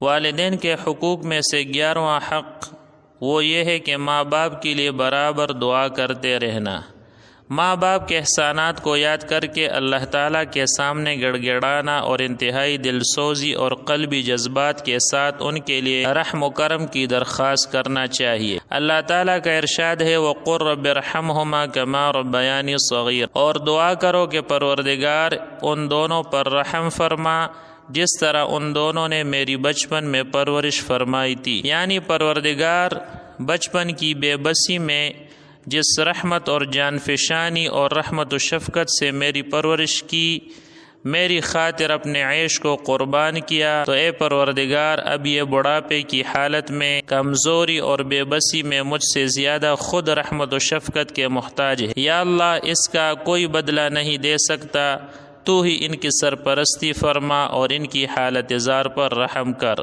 वालिदैन के हुकूक में से 11वां हक़ वो ये है कि माँ बाप के लिए बराबर दुआ करते रहना। माँ बाप के एहसानात को याद करके अल्लाह ताला के सामने गिड़गिड़ाना और इंतहाई दिलसोज़ी और क़ल्बी जज्बात के साथ उनके लिए रहम व करम की दरख्वास्त करना चाहिए। अल्लाह ताला का इरशाद है, वक़ुर रब्बिरहमहुमा कमा रब्बयानी सग़ीर, और दुआ करो कि परवरदिगार उन दोनों पर रहम फरमा जिस तरह उन दोनों ने मेरी बचपन में परवरिश फरमाई थी। यानी परवरदिगार बचपन की बेबसी में जिस रहमत और जानफिशानी और रहमत व शफ़क़त से मेरी परवरिश की, मेरी खातिर अपने ऐश को क़ुरबान किया, तो ए परवरदिगार अब ये बुढ़ापे की हालत में कमज़ोरी और बेबसी में मुझसे ज़्यादा ख़ुद रहमत व शफ़क़त के मोहताज है। या अल्लाह, इसका कोई बदला नहीं दे सकता, तू ही इनकी सरपरस्ती फरमा और इनकी हालत ज़ार पर रहम कर।